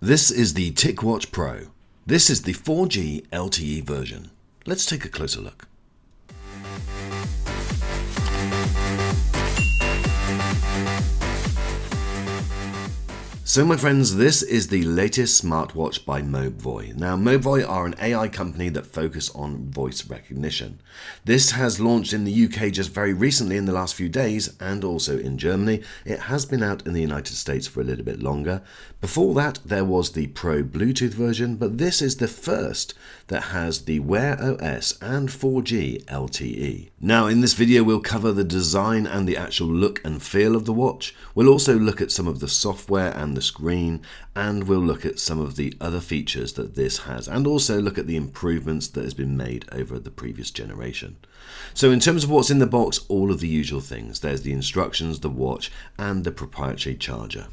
This is the TicWatch Pro. This is the 4G LTE version. Let's take a closer look. So my friends, this is the latest smartwatch by Mobvoi. Now Mobvoi are an AI company that focus on voice recognition. This has launched in the UK just very recently in the last few days, and also in Germany. It has been out in the United States for a little bit longer. Before that there was the Pro Bluetooth version, but this is the first that has the Wear OS and 4G LTE. Now in this video we'll cover the design and the actual look and feel of the watch. We'll also look at some of the software and the screen, and we'll look at some of the other features that this has, and also look at the improvements that has been made over the previous generation. So in terms of what's in the box, all of the usual things. There's the instructions, the watch, and the proprietary charger.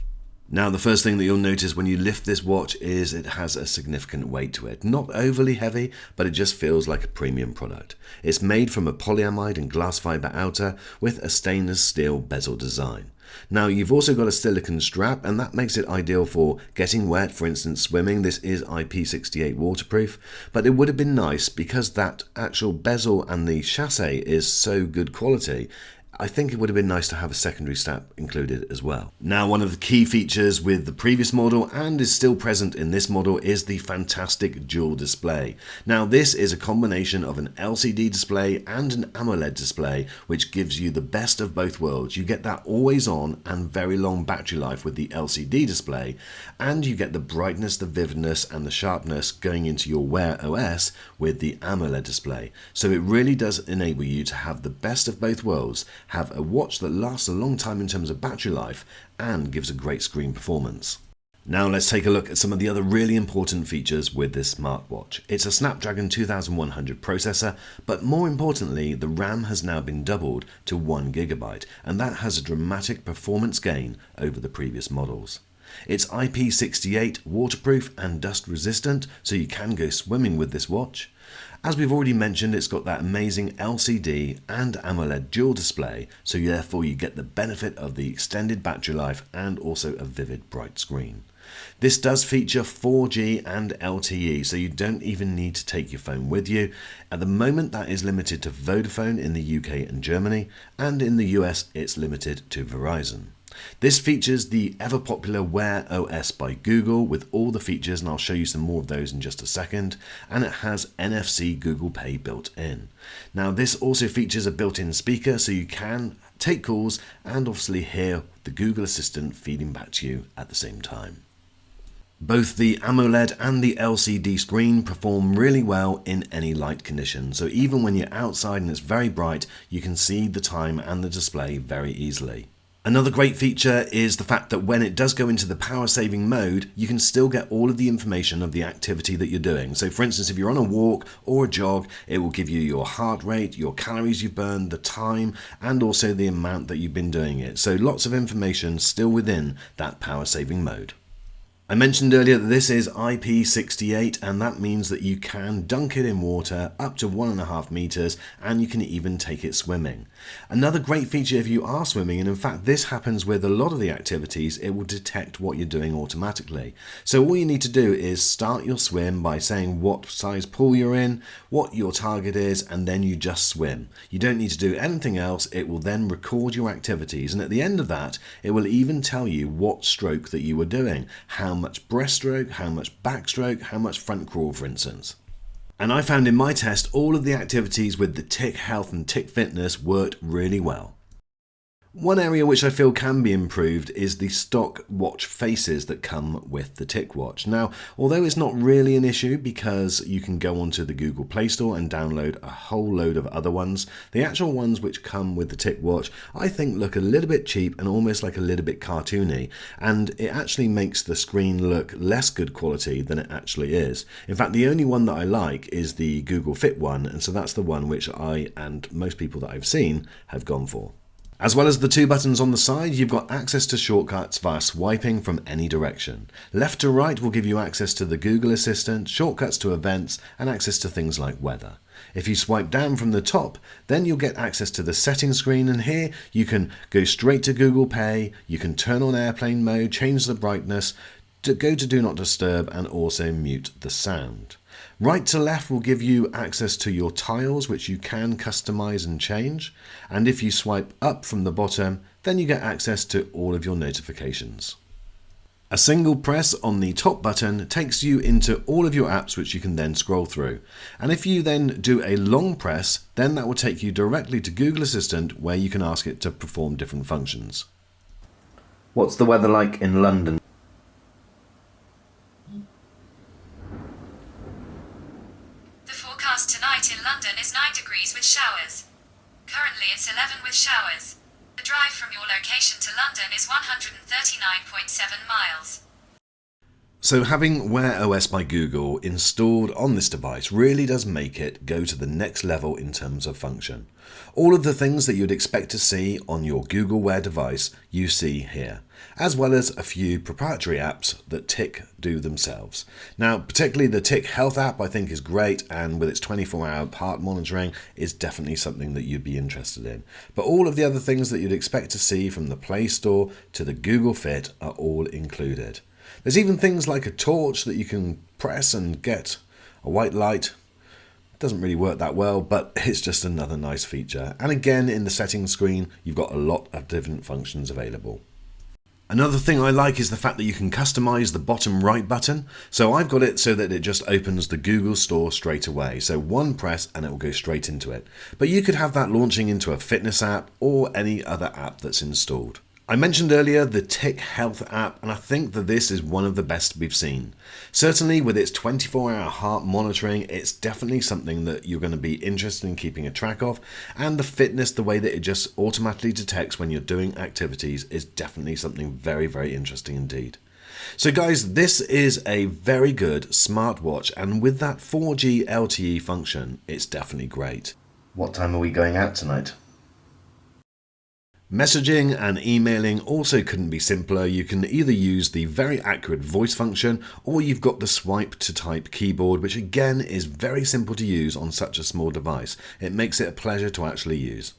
Now the first thing that you'll notice when you lift this watch is it has a significant weight to it. Not overly heavy, but it just feels like a premium product. It's made from a polyamide and glass fiber outer with a stainless steel bezel design. Now you've also got a silicone strap, and that makes it ideal for getting wet, for instance swimming. This is IP68 waterproof, but it would have been nice, because that actual bezel and the chassis is so good quality, I think it would have been nice to have a secondary strap included as well. Now one of the key features with the previous model, and is still present in this model, is the fantastic dual display. Now this is a combination of an LCD display and an AMOLED display, which gives you the best of both worlds. You get that always on and very long battery life with the LCD display, and you get the brightness, the vividness and the sharpness going into your Wear OS with the AMOLED display. So it really does enable you to have the best of both worlds, have a watch that lasts a long time in terms of battery life and gives a great screen performance. Now let's take a look at some of the other really important features with this smartwatch. It's a Snapdragon 2100 processor, but more importantly the RAM has now been doubled to 1GB, and that has a dramatic performance gain over the previous models. It's IP68 waterproof and dust resistant, so you can go swimming with this watch. As we've already mentioned, it's got that amazing LCD and AMOLED dual display, so therefore you get the benefit of the extended battery life and also a vivid bright screen. This does feature 4G and LTE, so you don't even need to take your phone with you. At the moment that is limited to Vodafone in the UK and Germany, and in the US it's limited to Verizon. This features the ever popular Wear OS by Google with all the features, and I'll show you some more of those in just a second, and it has NFC Google Pay built in. Now this also features a built-in speaker, so you can take calls and obviously hear the Google Assistant feeding back to you at the same time. Both the AMOLED and the LCD screen perform really well in any light condition, so even when you're outside and it's very bright, you can see the time and the display very easily. Another great feature is the fact that when it does go into the power saving mode, you can still get all of the information of the activity that you're doing. So for instance, if you're on a walk or a jog, it will give you your heart rate, your calories you've burned, the time, and also the amount that you've been doing it. So lots of information still within that power saving mode. I mentioned earlier that this is IP68, and that means that you can dunk it in water up to 1.5 meters, and you can even take it swimming. Another great feature if you are swimming, and in fact this happens with a lot of the activities, it will detect what you're doing automatically. So all you need to do is start your swim by saying what size pool you're in, what your target is, and then you just swim. You don't need to do anything else. It will then record your activities, and at the end of that it will even tell you what stroke that you were doing, how much breaststroke, how much backstroke, how much front crawl for instance. And I found in my test all of the activities with the Tic Health and Tic Fitness worked really well. One area which I feel can be improved is the stock watch faces that come with the TicWatch. Now, although it's not really an issue because you can go onto the Google Play Store and download a whole load of other ones, the actual ones which come with the TicWatch I think look a little bit cheap and almost like a little bit cartoony, and it actually makes the screen look less good quality than it actually is. In fact, the only one that I like is the Google Fit one, and so that's the one which I and most people that I've seen have gone for. As well as the two buttons on the side, you've got access to shortcuts via swiping from any direction. Left to right will give you access to the Google Assistant, shortcuts to events, and access to things like weather. If you swipe down from the top, then you'll get access to the settings screen, and here you can go straight to Google Pay, you can turn on airplane mode, change the brightness, go to Do Not Disturb and also mute the sound. Right to left will give you access to your tiles, which you can customize and change. And if you swipe up from the bottom, then you get access to all of your notifications. A single press on the top button takes you into all of your apps, which you can then scroll through. And if you then do a long press, then that will take you directly to Google Assistant, where you can ask it to perform different functions. What's the weather like in London? The forecast tonight in London is 9 degrees with showers. Currently it's 11 with showers. The drive from your location to London is 139.7 miles. So having Wear OS by Google installed on this device really does make it go to the next level in terms of function. All of the things that you'd expect to see on your Google Wear device you see here, as well as a few proprietary apps that Tic do themselves. Now, particularly the Tic Health app I think is great, and with its 24-hour heart monitoring is definitely something that you'd be interested in. But all of the other things that you'd expect to see from the Play Store to the Google Fit are all included. There's even things like a torch that you can press and get a white light. Doesn't really work that well, but it's just another nice feature. And again, in the settings screen, you've got a lot of different functions available. Another thing I like is the fact that you can customize the bottom right button. So I've got it so that it just opens the Google Store straight away. So one press and it will go straight into it. But you could have that launching into a fitness app or any other app that's installed. I mentioned earlier the Tic Health app, and I think that this is one of the best we've seen. Certainly with its 24-hour heart monitoring, it's definitely something that you're going to be interested in keeping a track of, and the fitness, the way that it just automatically detects when you're doing activities, is definitely something very, very interesting indeed. So guys, this is a very good smartwatch, and with that 4G LTE function, it's definitely great. What time are we going out tonight? Messaging and emailing also couldn't be simpler. You can either use the very accurate voice function, or you've got the swipe to type keyboard, which again is very simple to use on such a small device. It makes it a pleasure to actually use.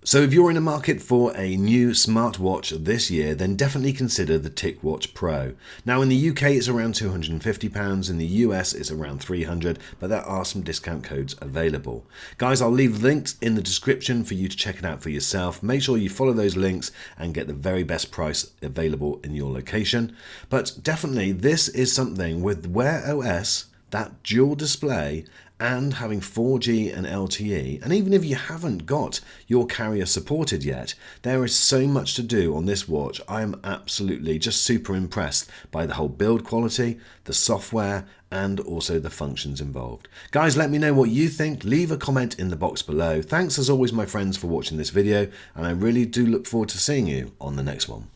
So if you're in a market for a new smartwatch this year, then definitely consider the TicWatch Pro. Now in the UK it's around £250, in the US it's around £300, but there are some discount codes available. Guys, I'll leave links in the description for you to check it out for yourself. Make sure you follow those links and get the very best price available in your location. But definitely this is something with Wear OS, that dual display, and having 4G and LTE, and even if you haven't got your carrier supported yet, there is so much to do on this watch. I am absolutely just super impressed by the whole build quality, the software, and also the functions involved. Guys, let me know what you think. Leave a comment in the box below. Thanks as always, my friends, for watching this video, and I really do look forward to seeing you on the next one.